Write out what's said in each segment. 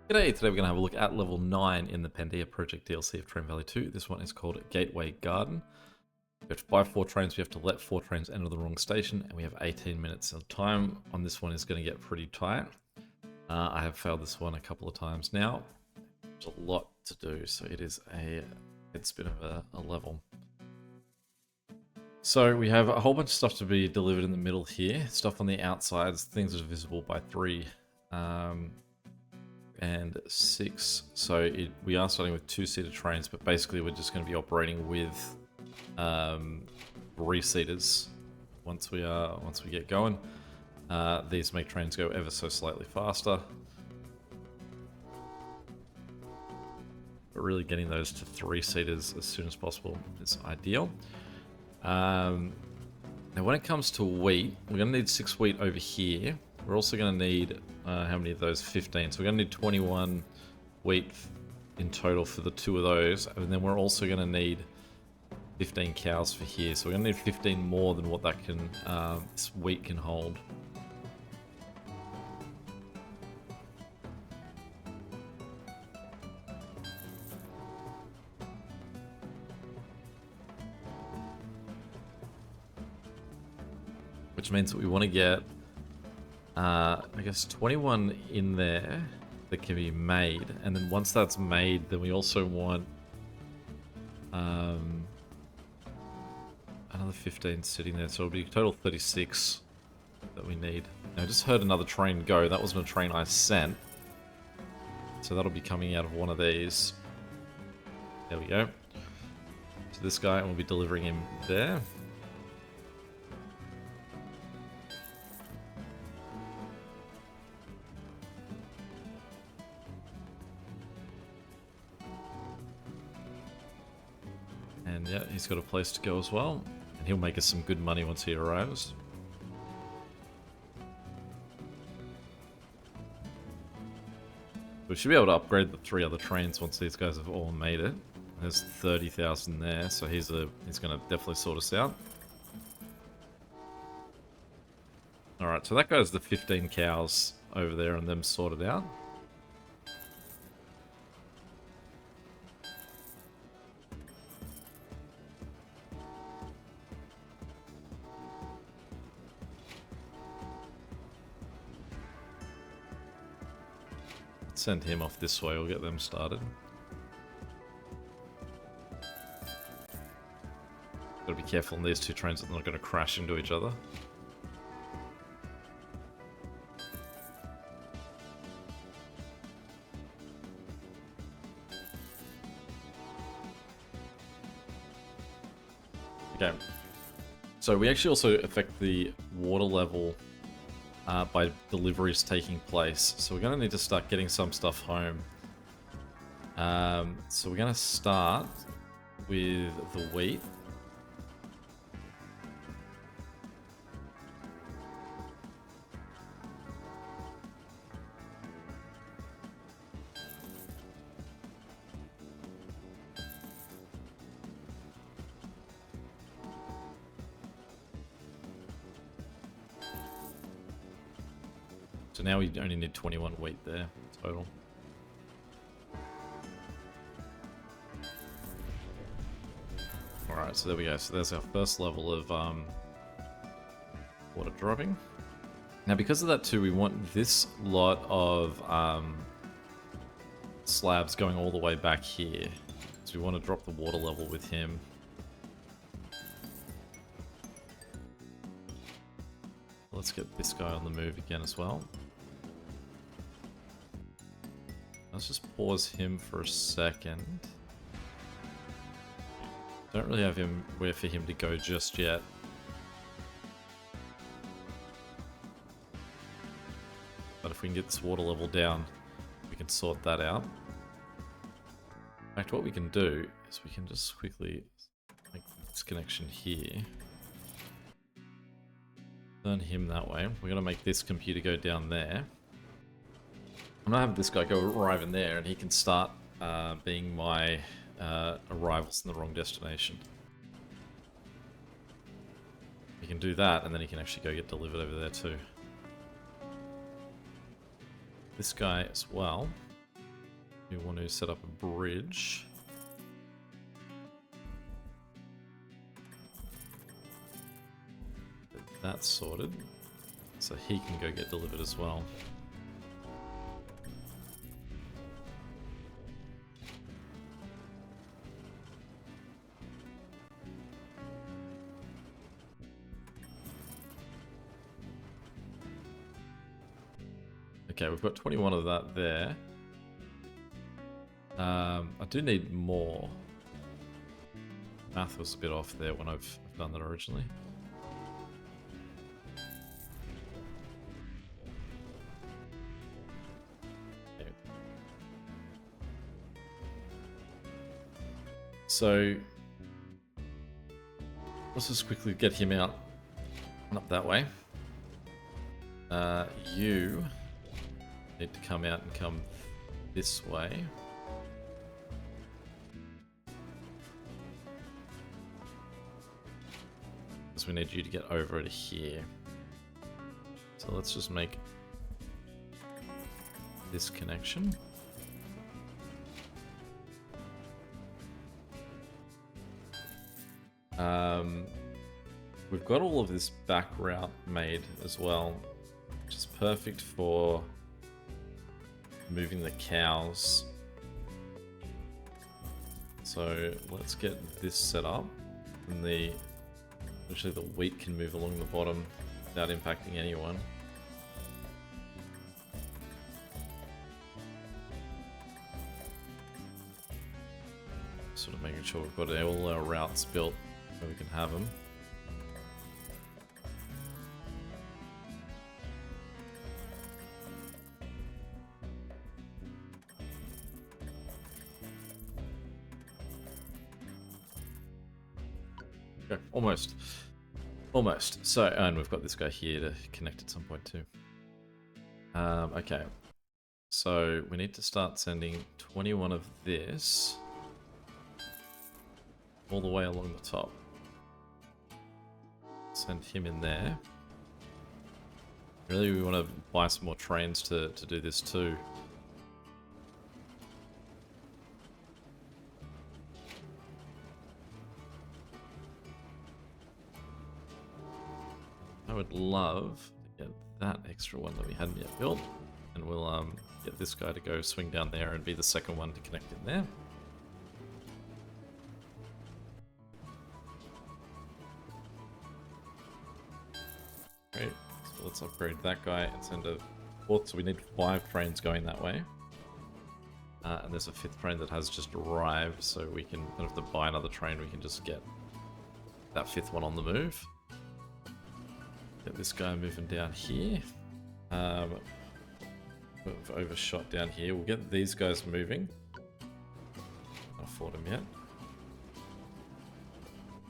Today we're going to have a look at level 9 in the Pandeia Project DLC of Train Valley 2. This one is called Gateway Garden. We have to buy 4 trains, we have to let 4 trains enter the wrong station, and we have 18 minutes of time. On this one is going to get pretty tight. I have failed this one a couple of times now. There's a lot to do, so it's a bit of a level. So we have a whole bunch of stuff to be delivered in the middle here. Stuff on the outsides, things that are visible by 3. And 6. So we are starting with 2-seater trains, but basically we're just going to be operating with 3-seaters once we get going. These make trains go ever so slightly faster, but really getting those to 3-seaters as soon as possible is ideal. Now when it comes to wheat, we're going to need 6 wheat over here. We're also going to need, how many of those? 15. So we're going to need 21 wheat in total for the 2 of those. And then we're also going to need 15 cows for here. So we're going to need 15 more than what that can, this wheat can hold. Which means that we want to get I guess 21 in there that can be made, and then once that's made, then we also want another 15 sitting there, so it'll be a total 36 that we need. Now, I just heard another train go. That wasn't a train I sent, so that'll be coming out of one of these. There we go. So this guy, and we'll be delivering him there. And yeah, he's got a place to go as well. And he'll make us some good money once he arrives. We should be able to upgrade the 3 other trains once these guys have all made it. There's 30,000 there, so he's going to definitely sort us out. Alright, so that goes the 15 cows over there and them sorted out. Send him off this way, we'll get them started. Gotta be careful on these 2 trains that they're not going to crash into each other. Okay. So we actually also affect the water level by deliveries taking place. So we're going to need to start getting some stuff home. So we're going to start with the wheat. So now we only need 21 wheat there total. Alright, so there we go. So there's our first level of water dropping. Now because of that too, we want this lot of slabs going all the way back here. So we want to drop the water level with him. Let's get this guy on the move again as well. Let's just pause him for a second. Don't really have where for him to go just yet. But if we can get this water level down, we can sort that out. In fact, what we can do is we can just quickly make this connection here. Turn him that way. We're going to make this computer go down there. I'm going to have this guy go arrive in there, and he can start being my arrivals in the wrong destination. He can do that, and then he can actually go get delivered over there too. This guy as well. We want to set up a bridge. Get that sorted. So he can go get delivered as well. Okay, we've got 21 of that there. I do need more. Math was a bit off there when I've done that originally. Okay. So let's just quickly get him out and up that way. You need to come out and come this way. Because we need you to get over to here. So let's just make this connection. We've got all of this back route made as well, which is perfect for moving the cows. So let's get this set up, and actually the wheat can move along the bottom without impacting anyone. Sort of making sure we've got all our routes built where we can have them. Okay, almost. Almost. So, and we've got this guy here to connect at some point too. Okay. So, we need to start sending 21 of this all the way along the top. Send him in there. Really, we want to buy some more trains to do this too. I would love to get that extra one that we hadn't yet built, and we'll get this guy to go swing down there and be the second one to connect in there. Great, so let's upgrade that guy and send a fourth, so we need 5 trains going that way. And there's a 5th train that has just arrived, so we can, don't have to buy another train, we can just get that 5th one on the move. Get this guy moving down here. We've overshot down here. We'll get these guys moving. Can't afford him yet.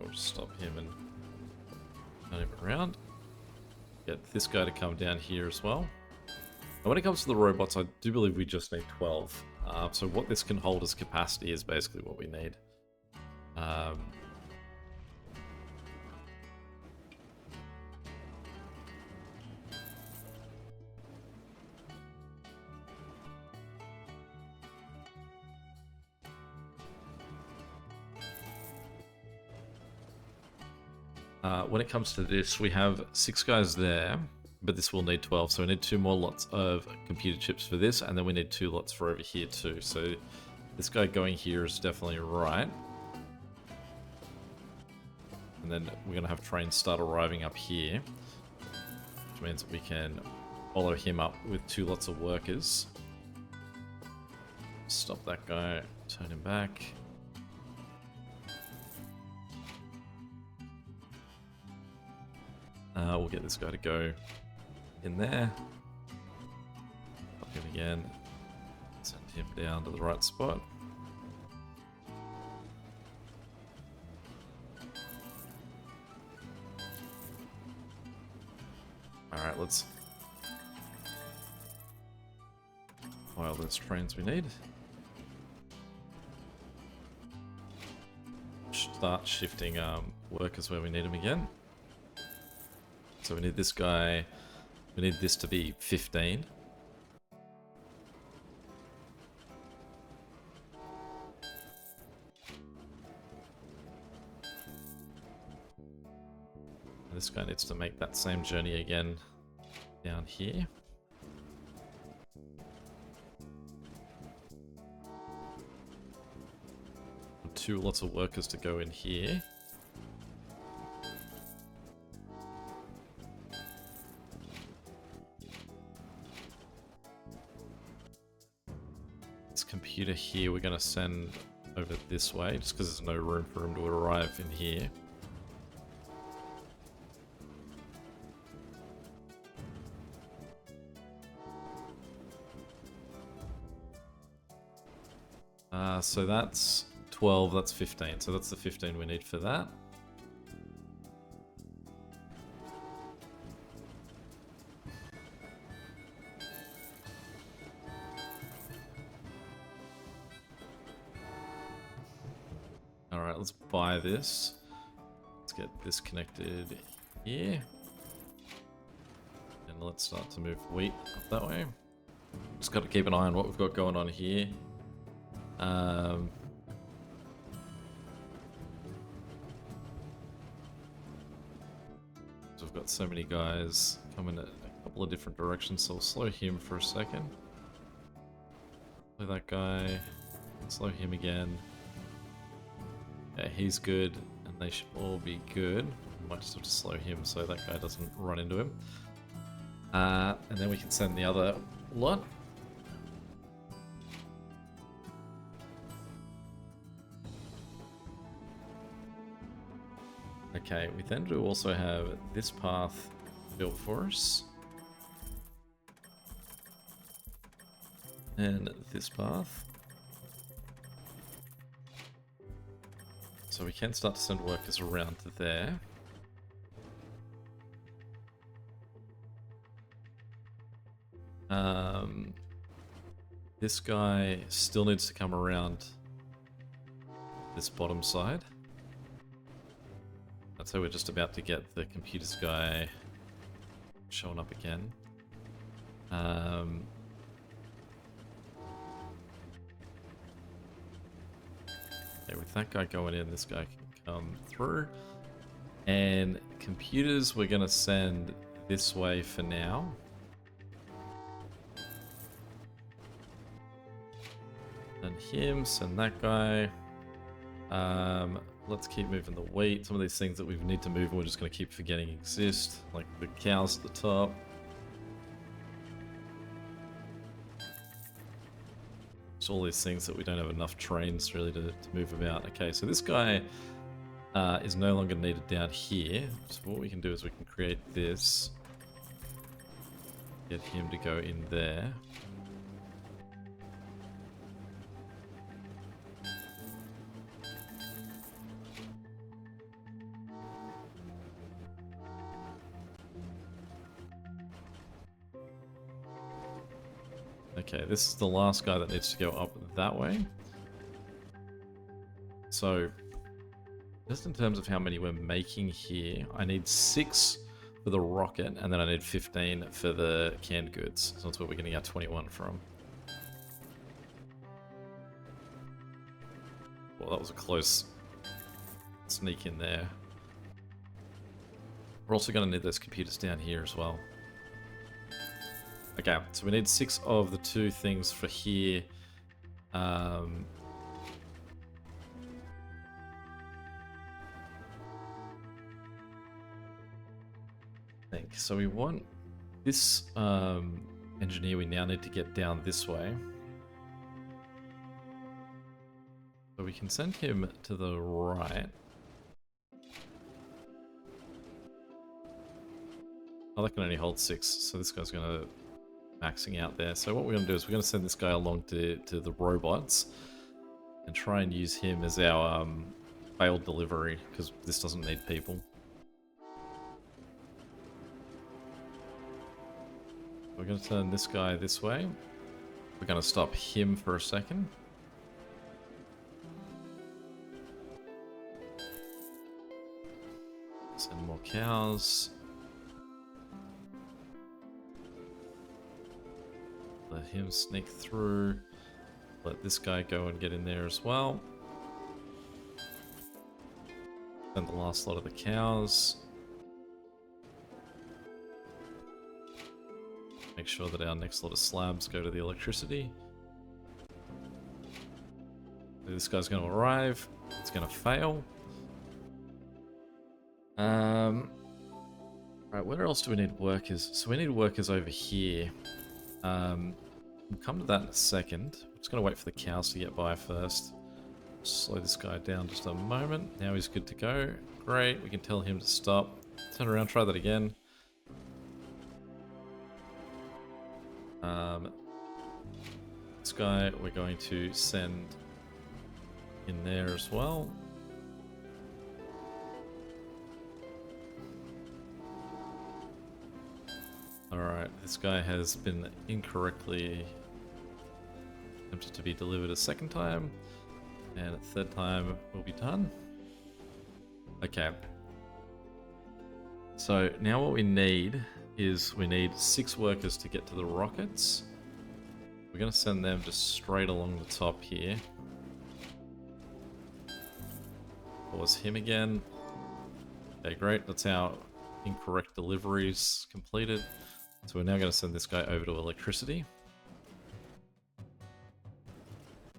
We'll just stop him and turn him around. Get this guy to come down here as well. And when it comes to the robots, I do believe we just need 12. So what this can hold as capacity is basically what we need. When it comes to this, we have 6 guys there, but this will need 12, so we need 2 more lots of computer chips for this, and then we need 2 lots for over here too. So this guy going here is definitely right. And then we're going to have trains start arriving up here, which means that we can follow him up with 2 lots of workers. Stop that guy, turn him back. We'll get this guy to go in there. Pop him again. Send him down to the right spot. Alright, let's buy all those trains we need. Start shifting workers where we need them again. So we need this guy, we need this to be 15. This guy needs to make that same journey again down here. Lots of workers to go in here. This computer here we're going to send over this way, just because there's no room for him to arrive in here. So that's 12, that's 15. So that's the 15 we need for that. Alright, let's buy this. Let's get this connected here. And let's start to move wheat up that way. Just got to keep an eye on what we've got going on here. So we've got so many guys coming in a couple of different directions, so we'll slow him for a second. Slow that guy. Slow him again. Yeah, he's good, and they should all be good. We might just have to slow him so that guy doesn't run into him. And then we can send the other lot. Okay, we then do also have this path built for us. And this path. So we can start to send workers around to there. This guy still needs to come around this bottom side. So we're just about to get the computers guy showing up again. Okay, with that guy going in, this guy can come through. And computers we're going to send this way for now. And him, send that guy. Let's keep moving the wheat. Some of these things that we need to move, we're just going to keep forgetting exist, like the cows at the top. Just all these things that we don't have enough trains really to move about. Okay, so this guy is no longer needed down here. So what we can do is we can create this. Get him to go in there. Okay, this is the last guy that needs to go up that way. So, just in terms of how many we're making here, I need 6 for the rocket, and then I need 15 for the canned goods. So that's where we're getting our 21 from. Well, that was a close sneak in there. We're also going to need those computers down here as well. Okay, so we need 6 of the 2 things for here. So we want this engineer we now need to get down this way. So we can send him to the right. Oh, that can only hold 6, so this guy's going to maxing out there. So what we're going to do is we're going to send this guy along to the robots and try and use him as our failed delivery, because this doesn't need people. We're going to turn this guy this way. We're going to stop him for a second. Send more cows. Let him sneak through. Let this guy go and get in there as well. Send the last lot of the cows. Make sure that our next lot of slabs go to the electricity. This guy's going to arrive. It's going to fail. Right, where else do we need workers? So we need workers over here. We'll come to that in a second. I'm just going to wait for the cows to get by first. Slow this guy down just a moment. Now he's good to go. Great, we can tell him to stop. Turn around, try that again. This guy we're going to send in there as well. Alright, this guy has been incorrectly attempted to be delivered a second time, and a third time will be done. Okay. So now what we need is we need 6 workers to get to the rockets. We're going to send them just straight along the top here. Pause him again. Okay, great. That's our incorrect deliveries completed. So we're now going to send this guy over to electricity.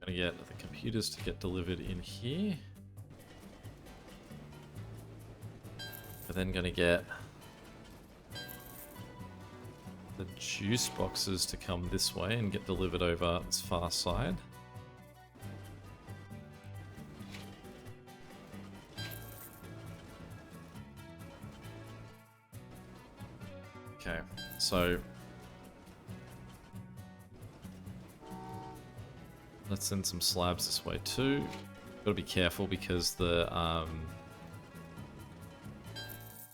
Going to get the computers to get delivered in here. We're then going to get the juice boxes to come this way and get delivered over this far side. Okay, so let's send some slabs this way too. Gotta be careful because the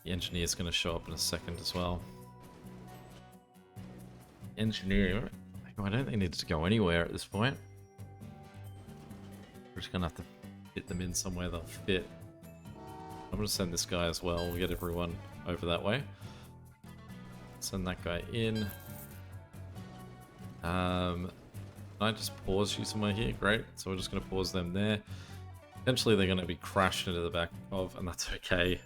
engineer's gonna show up in a second as well. Engineer, I don't think it needs to go anywhere at this point. We're just gonna have to fit them in somewhere they'll fit. I'm gonna send this guy as well. We'll get everyone over that way. Send that guy in. Can I just pause you somewhere here? Great. So we're just gonna pause them there. Eventually they're gonna be crashed into the back of, and that's okay.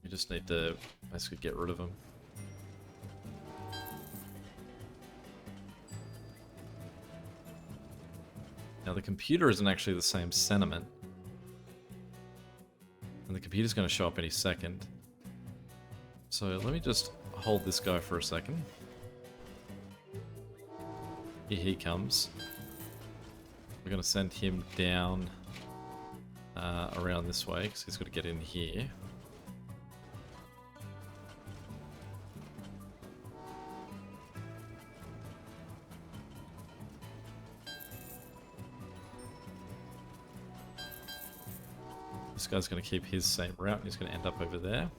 We just need to basically get rid of them. Now the computer isn't actually the same sentiment. And the computer's going to show up any second. So let me just hold this guy for a second. Here he comes. We're going to send him down around this way because he's got to get in here. This guy's going to keep his same route and he's going to end up over there.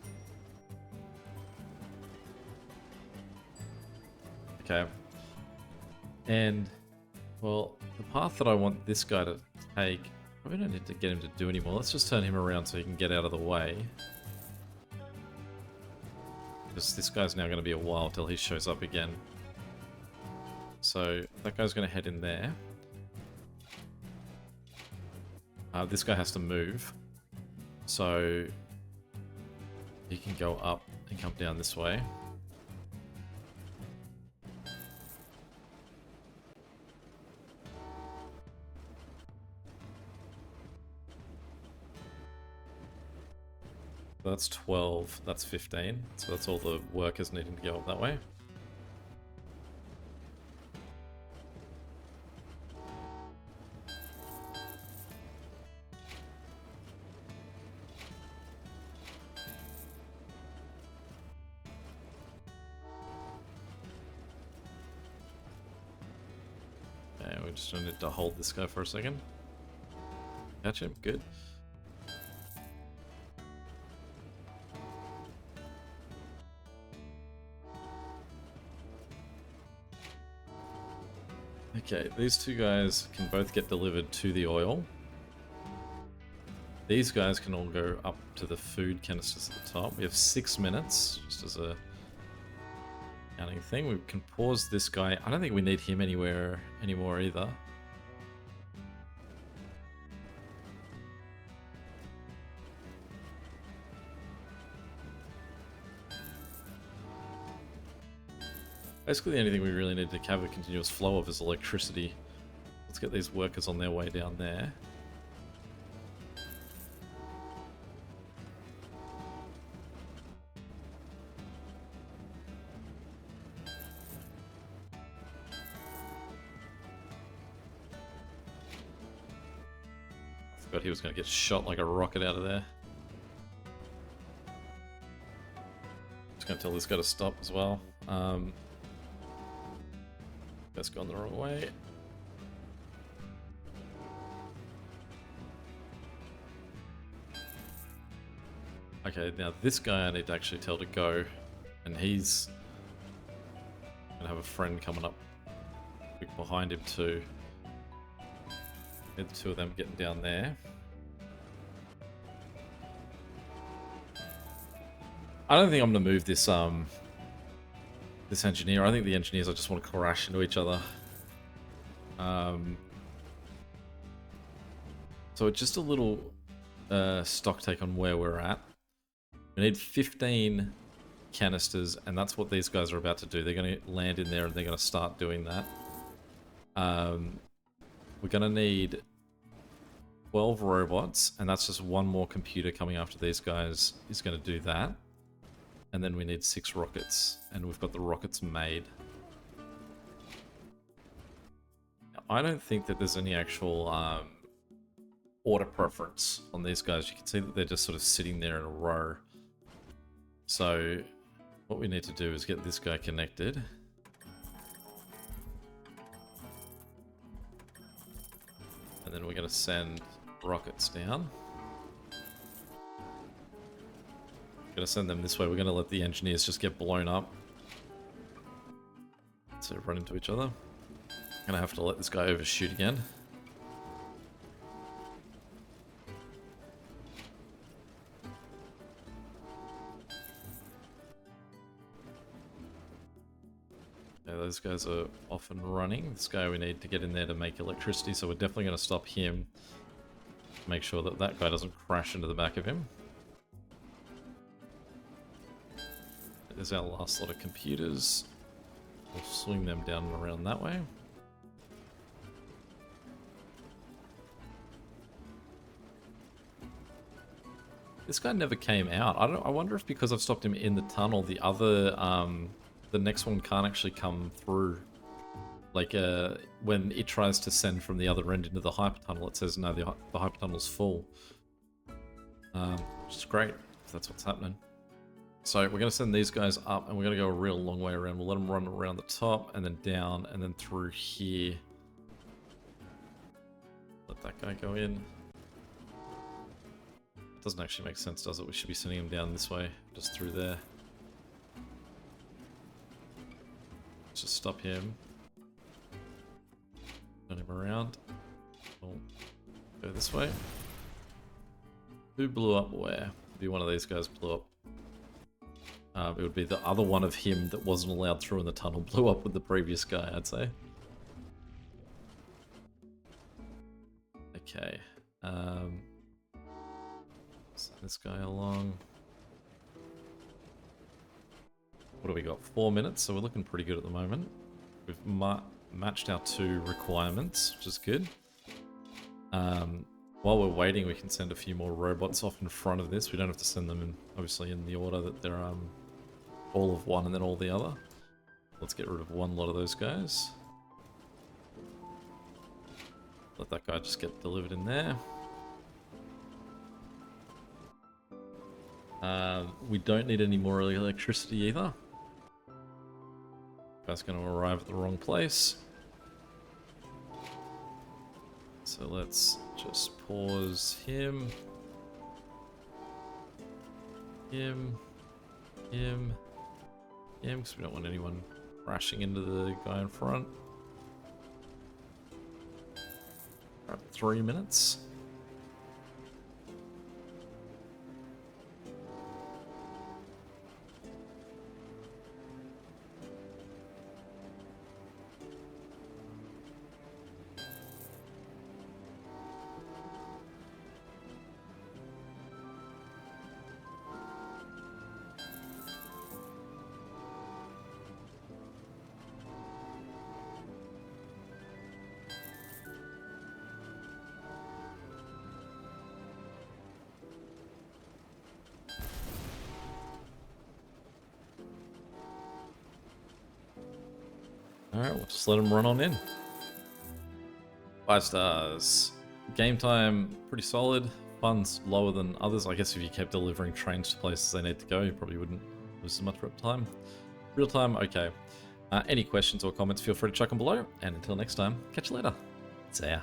Okay. And, well, the path that I want this guy to take, probably don't need to get him to do anymore. Let's just turn him around so he can get out of the way. Because this guy's now going to be a while till he shows up again. So that guy's going to head in there. This guy has to move. So he can go up and come down this way. That's 12, that's 15. So that's all the workers needing to go up that way. Okay, we just need to hold this guy for a second. Catch him, good. Okay, these two guys can both get delivered to the oil. These guys can all go up to the food canisters at the top. We have 6 minutes, just as a counting thing. We can pause this guy. I don't think we need him anymore either. Basically, the only thing we really need to have a continuous flow of is electricity. Let's get these workers on their way down there. I forgot he was going to get shot like a rocket out of there. Just going to tell this guy to stop as well. That's gone the wrong way. Okay, now this guy I need to actually tell to go, and he's gonna have a friend coming up quick behind him too. Get the two of them getting down there. I don't think I'm gonna move this this engineer. I think the engineers just want to crash into each other. So it's just a little stock take on where we're at. We need 15 canisters, and that's what these guys are about to do. They're going to land in there and they're going to start doing that. We're going to need 12 robots, and that's just one more computer coming after these guys is going to do that. And then we need 6 rockets, and we've got the rockets made. Now, I don't think that there's any actual order preference on these guys. You can see that they're just sort of sitting there in a row. So what we need to do is get this guy connected. And then we're going to send rockets down. We're going to send them this way. We're going to let the engineers just get blown up. So run into each other. I'm going to have to let this guy overshoot again. Those guys are off and running. This guy we need to get in there to make electricity, so we're definitely going to stop him. Make sure that that guy doesn't crash into the back of him. There's our last lot of computers. We'll swing them down and around that way. This guy never came out. I wonder if because I've stopped him in the tunnel, the other the next one can't actually come through. Like, when it tries to send from the other end into the hyper tunnel, it says, no, the hyper tunnel's full. Which is great, if that's what's happening. So we're going to send these guys up, and we're going to go a real long way around. We'll let them run around the top, and then down, and then through here. Let that guy go in. It doesn't actually make sense, does it? We should be sending him down this way, just through there. Just stop him. Turn him around. We'll go this way. Who blew up where? Maybe one of these guys blew up. It would be the other one of him that wasn't allowed through in the tunnel blew up with the previous guy, I'd say. Okay. Send this guy along. What do we got? 4 minutes, so we're looking pretty good at the moment. We've matched our 2 requirements, which is good. While we're waiting, we can send a few more robots off in front of this. We don't have to send them in, obviously, in the order that they're all of one and then all the other. Let's get rid of one lot of those guys. Let that guy just get delivered in there. We don't need any more electricity either. That's going to arrive at the wrong place. So let's just pause him. Him, because we don't want anyone crashing into the guy in front. Right, 3 minutes. Alright, we'll just let them run on in. 5 stars. Game time, pretty solid. Fun's lower than others. I guess if you kept delivering trains to places they need to go, you probably wouldn't lose as much rep time. Real time, okay. Any questions or comments, feel free to chuck them below. And until next time, catch you later. See ya.